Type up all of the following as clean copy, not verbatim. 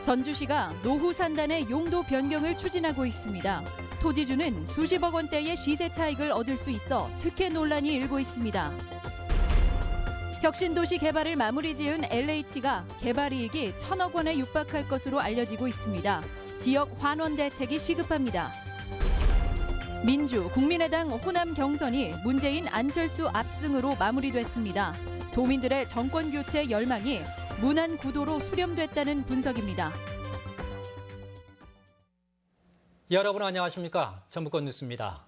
전주시가 노후 산단의 용도 변경을 추진하고 있습니다. 토지주는 수십억 원대의 시세 차익을 얻을 수 있어 특혜 논란이 일고 있습니다. 혁신도시 개발을 마무리 지은 LH가 개발 이익이 1,000억 원에 육박할 것으로 알려지고 있습니다. 지역 환원 대책이 시급합니다. 민주, 국민의당 호남 경선이 문재인, 안철수 압승으로 마무리됐습니다. 도민들의 정권 교체 열망이 무난 구도로 수렴됐다는 분석입니다. 여러분 안녕하십니까? 전북권 뉴스입니다.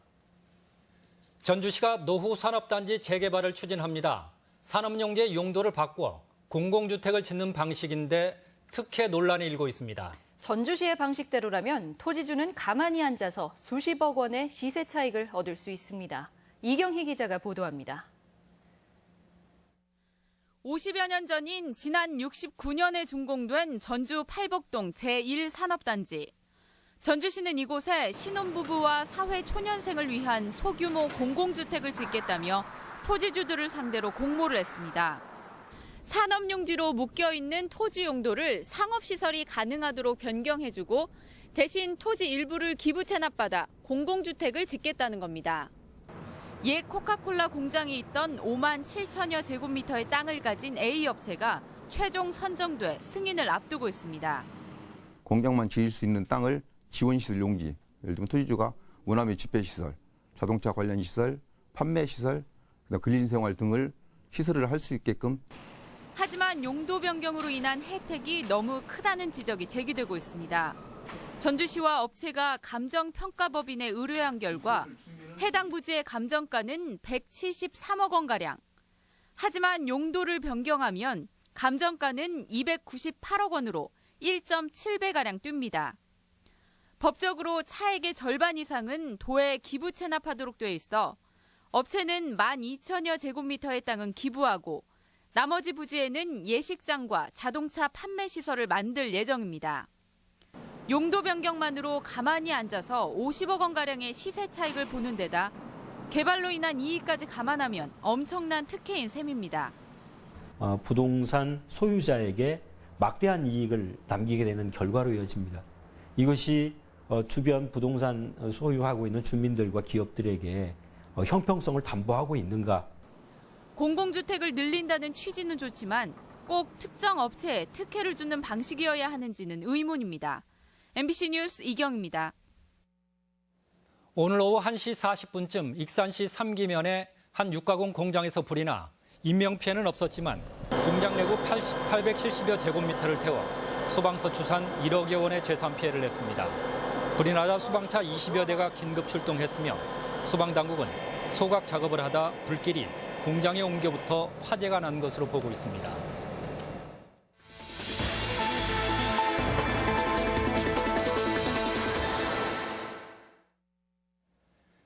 전주시가 노후 산업단지 재개발을 추진합니다. 산업용지의 용도를 바꿔 공공주택을 짓는 방식인데 특혜 논란이 일고 있습니다. 전주시의 방식대로라면 토지주는 가만히 앉아서 수십억 원의 시세 차익을 얻을 수 있습니다. 이경희 기자가 보도합니다. 50여 년 전인 지난 69년에 준공된 전주 팔복동 제1산업단지. 전주시는 이곳에 신혼부부와 사회초년생을 위한 소규모 공공주택을 짓겠다며 토지주들을 상대로 공모를 했습니다. 산업용지로 묶여있는 토지 용도를 상업시설이 가능하도록 변경해주고 대신 토지 일부를 기부 체납받아 공공주택을 짓겠다는 겁니다. 옛 코카콜라 공장이 있던 5만 7천여 제곱미터의 땅을 가진 A업체가 최종 선정돼 승인을 앞두고 있습니다. 공장만 지을 수 있는 땅을 지원시설 용지, 예를 들면 토지주가 문화묘 집회시설, 자동차 관련 시설, 판매시설, 근린생활 등을 시설을 할 수 있게끔. 하지만 용도 변경으로 인한 혜택이 너무 크다는 지적이 제기되고 있습니다. 전주시와 업체가 감정평가법인에 의뢰한 결과 해당 부지의 감정가는 173억 원가량. 하지만 용도를 변경하면 감정가는 298억 원으로 1.7배가량 뜁니다. 법적으로 차액의 절반 이상은 도에 기부 체납하도록 돼 있어 업체는 12,000여 제곱미터의 땅은 기부하고 나머지 부지에는 예식장과 자동차 판매 시설을 만들 예정입니다. 용도 변경만으로 가만히 앉아서 50억 원가량의 시세 차익을 보는 데다 개발로 인한 이익까지 감안하면 엄청난 특혜인 셈입니다. 부동산 소유자에게 막대한 이익을 남기게 되는 결과로 이어집니다. 이것이 주변 부동산 소유하고 있는 주민들과 기업들에게 형평성을 담보하고 있는가? 공공주택을 늘린다는 취지는 좋지만 꼭 특정 업체에 특혜를 주는 방식이어야 하는지는 의문입니다. MBC 뉴스 이경입니다. 오늘 오후 1시 40분쯤 익산시 삼기면의 한 육가공 공장에서 불이 나 인명피해는 없었지만 공장 내부 870여 제곱미터를 태워 소방서 추산 1억여 원의 재산 피해를 냈습니다. 불이 나자 소방차 20여 대가 긴급 출동했으며 소방당국은 소각 작업을 하다 불길이 공장에 옮겨붙어 화재가 난 것으로 보고 있습니다.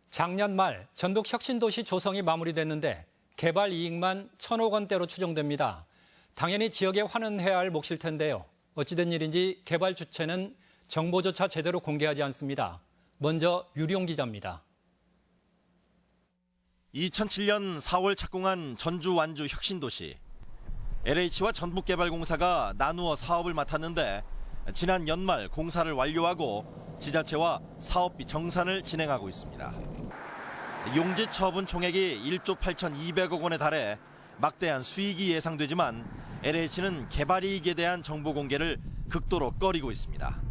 작년 말 전북 혁신도시 조성이 마무리됐는데 개발 이익만 1,000억 원대로 추정됩니다. 당연히 지역에 환원해야 할 몫일 텐데요. 어찌된 일인지 개발 주체는 정보조차 제대로 공개하지 않습니다. 먼저 유리용 기자입니다. 2007년 4월 착공한 전주 완주 혁신도시. LH와 전북개발공사가 나누어 사업을 맡았는데 지난 연말 공사를 완료하고 지자체와 사업비 정산을 진행하고 있습니다. 용지 처분 총액이 1조 8,200억 원에 달해 막대한 수익이 예상되지만 LH는 개발 이익에 대한 정보 공개를 극도로 꺼리고 있습니다.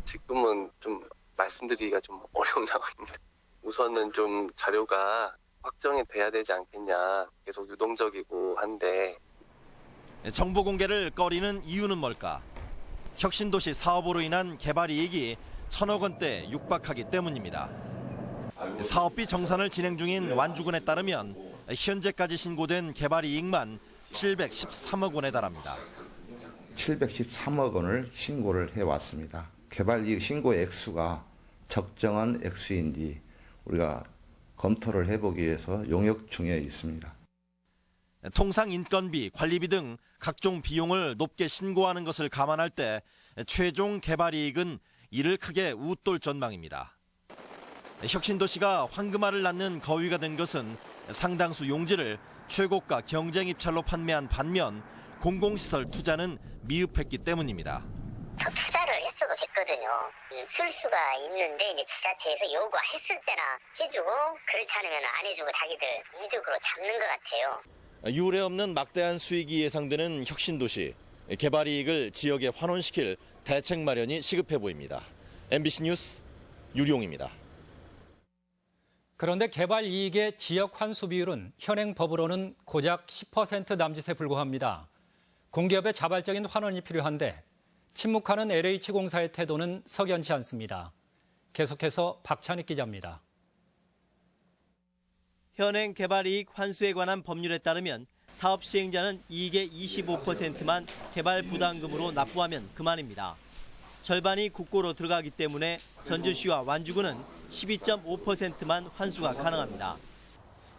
지금은 좀 말씀드리기가 좀 어려운 상황입니다. 우선은 좀 자료가 확정이 돼야 되지 않겠냐. 계속 유동적이고 한데. 정보 공개를 꺼리는 이유는 뭘까? 혁신도시 사업으로 인한 개발 이익이 1,000억 원대 육박하기 때문입니다. 사업비 정산을 진행 중인 완주군에 따르면 현재까지 신고된 개발 이익만 713억 원에 달합니다. 713억 원을 신고를 해왔습니다. 개발 이익 신고 액수가 적정한 액수인지 우리가 검토를 해보기 위해서 용역 중에 있습니다. 통상 인건비, 관리비 등 각종 비용을 높게 신고하는 것을 감안할 때 최종 개발 이익은 이를 크게 웃돌 전망입니다. 혁신도시가 황금알을 낳는 거위가 된 것은 상당수 용지를 최고가 경쟁 입찰로 판매한 반면 공공시설 투자는 미흡했기 때문입니다. 더 투자를 했어도 됐거든요. 쓸 수가 있는데 이제 지자체에서 요구했을 때나 해주고 그렇지 않으면 안 해주고 자기들 이득으로 잡는 것 같아요. 유례 없는 막대한 수익이 예상되는 혁신도시. 개발 이익을 지역에 환원시킬 대책 마련이 시급해 보입니다. MBC 뉴스 유룡입니다. 그런데 개발 이익의 지역 환수 비율은 현행 법으로는 고작 10% 남짓에 불과합니다. 공기업의 자발적인 환원이 필요한데 침묵하는 LH공사의 태도는 석연치 않습니다. 계속해서 박찬익 기자입니다. 현행 개발이익 환수에 관한 법률에 따르면 사업 시행자는 이익의 25%만 개발 부담금으로 납부하면 그만입니다. 절반이 국고로 들어가기 때문에 전주시와 완주군은 12.5%만 환수가 가능합니다.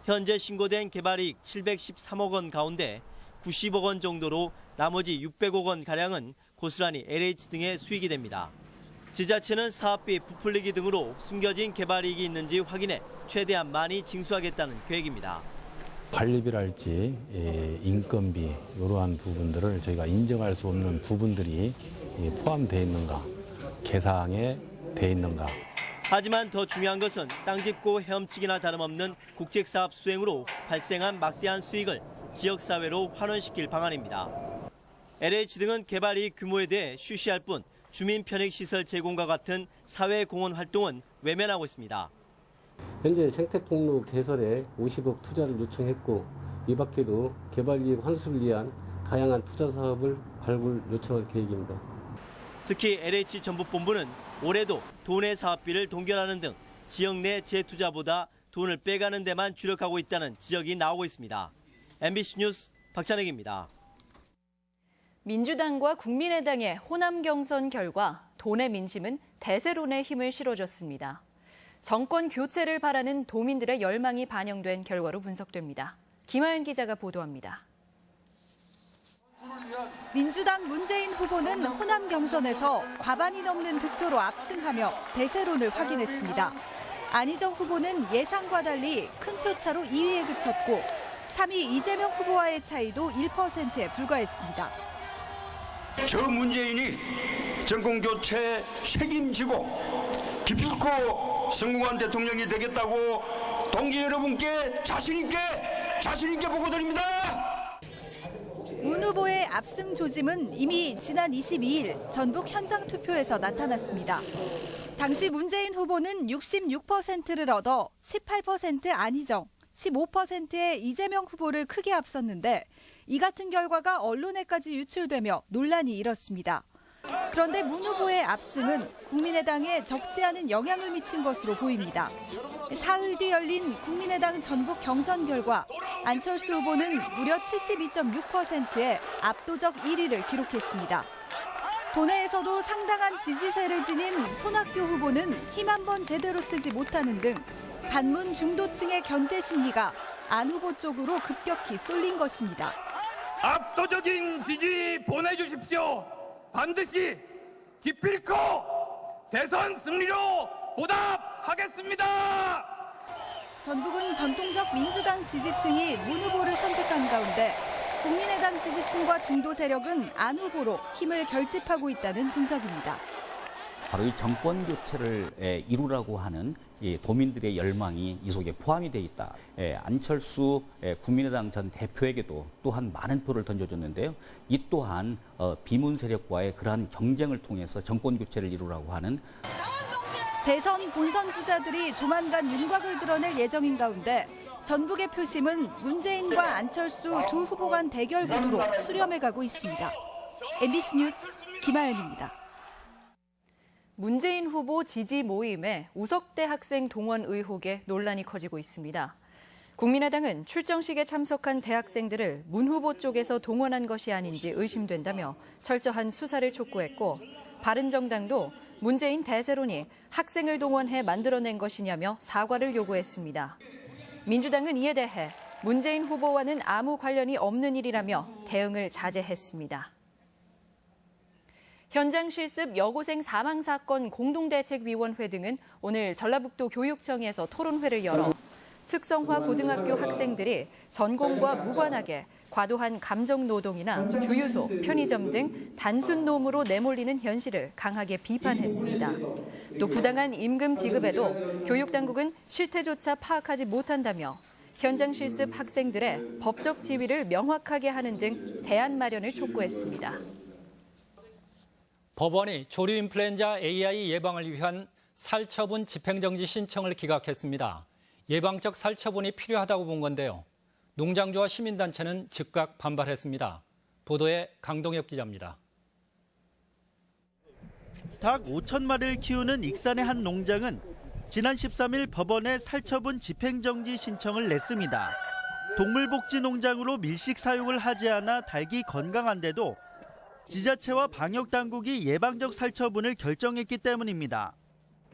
현재 신고된 개발이익 713억 원 가운데 90억 원 정도로 나머지 600억 원 가량은 고스란히 LH 등의 수익이 됩니다. 지자체는 사업비 부풀리기 등으로 숨겨진 개발이익이 있는지 확인해 최대한 많이 징수하겠다는 계획입니다. 관리비랄지 인건비 이러한 부분들을 저희가 인정할 수 없는 부분들이 포함되어 있는가, 계상에 돼 있는가. 하지만 더 중요한 것은 땅 짚고 헤엄치기나 다름없는 국책사업 수행으로 발생한 막대한 수익을 지역사회로 환원시킬 방안입니다. LH 등은 개발이익 규모에 대해 쉬쉬할 뿐 주민 편익시설 제공과 같은 사회공헌 활동은 외면하고 있습니다. 현재 생태통로 개설에 50억 투자를 요청했고 이 밖에도 개발이익 환수를 위한 다양한 투자 사업을 발굴 요청할 계획입니다. 특히 LH 전북본부는 올해도 도내 사업비를 동결하는 등 지역 내 재투자보다 돈을 빼가는 데만 주력하고 있다는 지적이 나오고 있습니다. MBC 뉴스 박찬익입니다. 민주당과 국민의당의 호남 경선 결과 도내 민심은 대세론에 힘을 실어줬습니다. 정권 교체를 바라는 도민들의 열망이 반영된 결과로 분석됩니다. 김하연 기자가 보도합니다. 민주당 문재인 후보는 호남 경선에서 과반이 넘는 득표로 압승하며 대세론을 확인했습니다. 안희정 후보는 예상과 달리 큰 표차로 2위에 그쳤고 3위 이재명 후보와의 차이도 1%에 불과했습니다. 저 문재인이 정권교체 책임지고 기필코 성공한 대통령이 되겠다고 동지 여러분께 자신 있게 보고드립니다. 문 후보의 압승 조짐은 이미 지난 22일 전북 현장 투표에서 나타났습니다. 당시 문재인 후보는 66%를 얻어 18% 안희정, 15%의 이재명 후보를 크게 앞섰는데 이 같은 결과가 언론에까지 유출되며 논란이 일었습니다. 그런데 문 후보의 압승은 국민의당에 적지 않은 영향을 미친 것으로 보입니다. 사흘 뒤 열린 국민의당 전북 경선 결과 안철수 후보는 무려 72.6%의 압도적 1위를 기록했습니다. 도내에서도 상당한 지지세를 지닌 손학규 후보는 힘 한 번 제대로 쓰지 못하는 등 반문 중도층의 견제 심리가 안 후보 쪽으로 급격히 쏠린 것입니다. 압도적인 지지 보내주십시오. 반드시 기필코 대선 승리로 보답하겠습니다. 전북은 전통적 민주당 지지층이 문 후보를 선택한 가운데 국민의당 지지층과 중도 세력은 안 후보로 힘을 결집하고 있다는 분석입니다. 바로 이 정권 교체를 이루라고 하는 이 도민들의 열망이 이 속에 포함이 돼 있다. 안철수 국민의당 전 대표에게도 또한 많은 표를 던져줬는데요. 이 또한 비문 세력과의 그러한 경쟁을 통해서 정권 교체를 이루라고 하는 대선 본선 주자들이 조만간 윤곽을 드러낼 예정인 가운데 전북의 표심은 문재인과 안철수 두 후보 간 대결 구도로 수렴해가고 있습니다. MBC 뉴스 김하연입니다. 문재인 후보 지지 모임에 우석대 학생 동원 의혹에 논란이 커지고 있습니다. 국민의당은 출정식에 참석한 대학생들을 문 후보 쪽에서 동원한 것이 아닌지 의심된다며 철저한 수사를 촉구했고 바른정당도 문재인 대세론이 학생을 동원해 만들어낸 것이냐며 사과를 요구했습니다. 민주당은 이에 대해 문재인 후보와는 아무 관련이 없는 일이라며 대응을 자제했습니다. 현장 실습 여고생 사망 사건 공동대책위원회 등은 오늘 전라북도 교육청에서 토론회를 열어 특성화 고등학교 학생들이 전공과 무관하게 과도한 감정 노동이나 주유소, 편의점 등 단순 노무로 내몰리는 현실을 강하게 비판했습니다. 또 부당한 임금 지급에도 교육당국은 실태조차 파악하지 못한다며 현장 실습 학생들의 법적 지위를 명확하게 하는 등 대안 마련을 촉구했습니다. 법원이 조류 인플루엔자 AI 예방을 위한 살처분 집행정지 신청을 기각했습니다. 예방적 살처분이 필요하다고 본 건데요. 농장주와 시민단체는 즉각 반발했습니다. 보도에 강동엽 기자입니다. 닭 5,000마리를 키우는 익산의 한 농장은 지난 13일 법원에 살처분 집행정지 신청을 냈습니다. 동물복지농장으로 밀식 사육을 하지 않아 닭이 건강한데도 지자체와 방역당국이 예방적 살처분을 결정했기 때문입니다.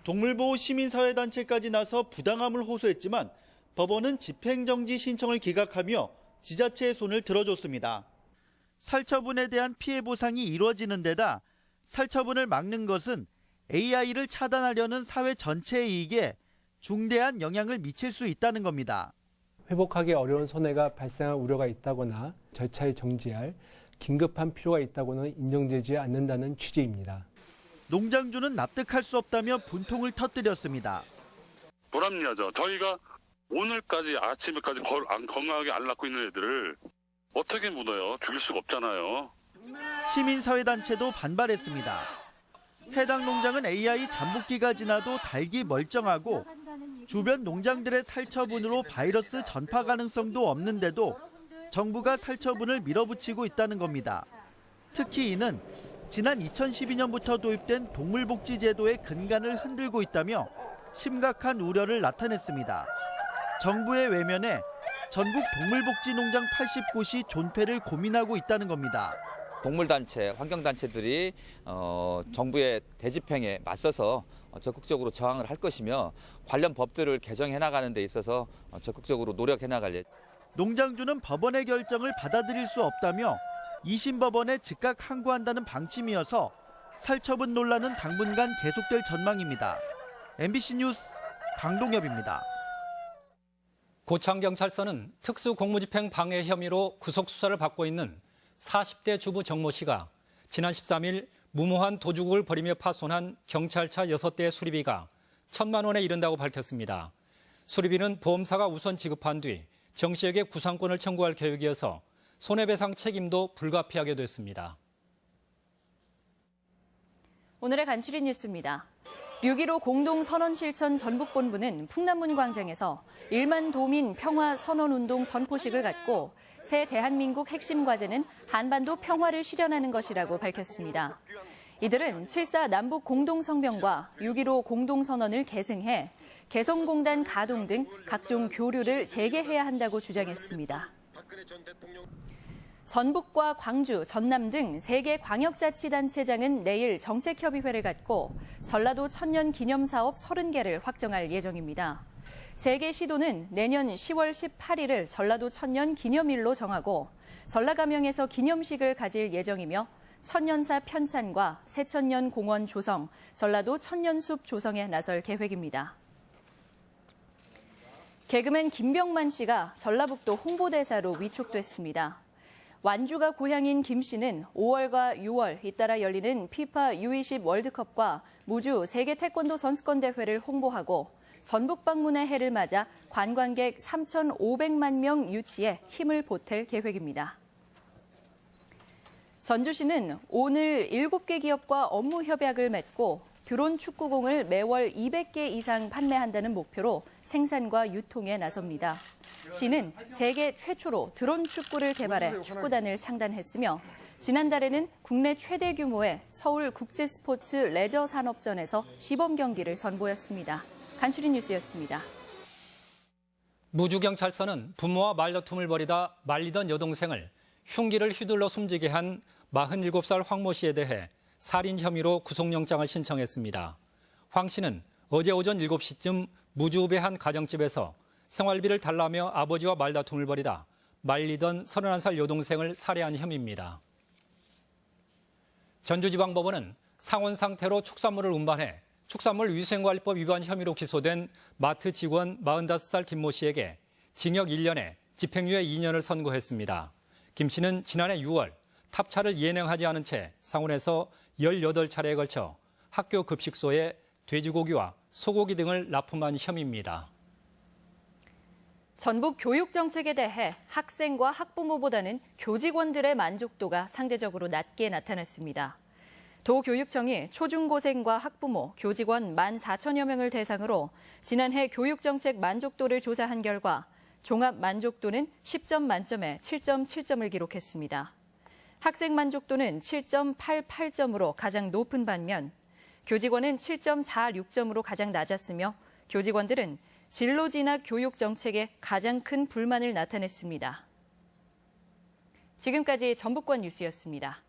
동물보호 시민사회단체까지 나서 부당함을 호소했지만 법원은 집행정지 신청을 기각하며 지자체의 손을 들어줬습니다. 살처분에 대한 피해 보상이 이루어지는 데다 살처분을 막는 것은 AI를 차단하려는 사회 전체의 이익에 중대한 영향을 미칠 수 있다는 겁니다. 회복하기 어려운 손해가 발생할 우려가 있다거나 절차에 정지할 긴급한 필요가 있다고는 인정되지 않는다는 취지입니다. 농장주는 납득할 수 없다며 분통을 터뜨렸습니다. 불합리하죠. 저희가 오늘까지 아침에까지 건강하게 안 낳고 있는 애들을 어떻게 묻어요? 죽일 수가 없잖아요. 시민사회단체도 반발했습니다. 해당 농장은 AI 잠복기가 지나도 닭이 멀쩡하고 주변 농장들의 살처분으로 바이러스 전파 가능성도 없는데도 정부가 살처분을 밀어붙이고 있다는 겁니다. 특히 이는 지난 2012년부터 도입된 동물복지제도의 근간을 흔들고 있다며 심각한 우려를 나타냈습니다. 정부의 외면에 전국 동물복지농장 80곳이 존폐를 고민하고 있다는 겁니다. 동물단체, 환경단체들이 정부의 대집행에 맞서서 적극적으로 저항을 할 것이며 관련 법들을 개정해 나가는 데 있어서 적극적으로 노력해 나갈 예정입니다. 농장주는 법원의 결정을 받아들일 수 없다며 2심 법원에 즉각 항고한다는 방침이어서 살처분 논란은 당분간 계속될 전망입니다. MBC 뉴스 강동엽입니다. 고창경찰서는 특수공무집행 방해 혐의로 구속수사를 받고 있는 40대 주부 정모 씨가 지난 13일 무모한 도주국을 벌이며 파손한 경찰차 6대의 수리비가 1,000만 원에 이른다고 밝혔습니다. 수리비는 보험사가 우선 지급한 뒤 정 씨에게 구상권을 청구할 계획이어서 손해배상 책임도 불가피하게 됐습니다. 오늘의 간추린 뉴스입니다. 6.15 공동선언실천 전북본부는 풍남문 광장에서 1만 도민 평화선언운동 선포식을 갖고 새 대한민국 핵심 과제는 한반도 평화를 실현하는 것이라고 밝혔습니다. 이들은 7.4 남북 공동성명과 6.15 공동선언을 계승해 개성공단 가동 등 각종 교류를 재개해야 한다고 주장했습니다. 전북과 광주, 전남 등 3개 광역자치단체장은 내일 정책협의회를 갖고 전라도 천년 기념사업 30개를 확정할 예정입니다. 3개 시도는 내년 10월 18일을 전라도 천년 기념일로 정하고 전라가명에서 기념식을 가질 예정이며 천년사 편찬과 새천년 공원 조성, 전라도 천년숲 조성에 나설 계획입니다. 개그맨 김병만 씨가 전라북도 홍보대사로 위촉됐습니다. 완주가 고향인 김 씨는 5월과 6월 잇따라 열리는 피파 U20 월드컵과 무주 세계 태권도 선수권 대회를 홍보하고 전북 방문의 해를 맞아 관광객 3,500만 명 유치에 힘을 보탤 계획입니다. 전주시는 오늘 7개 기업과 업무 협약을 맺고 드론 축구공을 매월 200개 이상 판매한다는 목표로 생산과 유통에 나섭니다. 시는 세계 최초로 드론 축구를 개발해 축구단을 창단했으며 지난달에는 국내 최대 규모의 서울 국제스포츠 레저 산업전에서 시범 경기를 선보였습니다. 간추린 뉴스였습니다. 무주경찰서는 부모와 말다툼을 벌이다 말리던 여동생을 흉기를 휘둘러 숨지게 한 47살 황모 씨에 대해 살인 혐의로 구속영장을 신청했습니다. 황 씨는 어제 오전 7시쯤 무주읍의 한 가정집에서 생활비를 달라며 아버지와 말다툼을 벌이다 말리던 31살 여동생을 살해한 혐의입니다. 전주지방법원은 상온 상태로 축산물을 운반해 축산물 위생관리법 위반 혐의로 기소된 마트 직원 45살 김모 씨에게 징역 1년에 집행유예 2년을 선고했습니다. 김 씨는 지난해 6월 탑차를 예능하지 않은 채 상온에서 18차례에 걸쳐 학교 급식소에 돼지고기와 소고기 등을 납품한 혐의입니다. 전북 교육 정책에 대해 학생과 학부모보다는 교직원들의 만족도가 상대적으로 낮게 나타났습니다. 도교육청이 초중고생과 학부모, 교직원 14,000여 명을 대상으로 지난해 교육정책 만족도를 조사한 결과 종합 만족도는 10점 만점에 7.7점을 기록했습니다. 학생 만족도는 7.88점으로 가장 높은 반면 교직원은 7.46점으로 가장 낮았으며 교직원들은 진로 진학 교육 정책에 가장 큰 불만을 나타냈습니다. 지금까지 전북권 뉴스였습니다.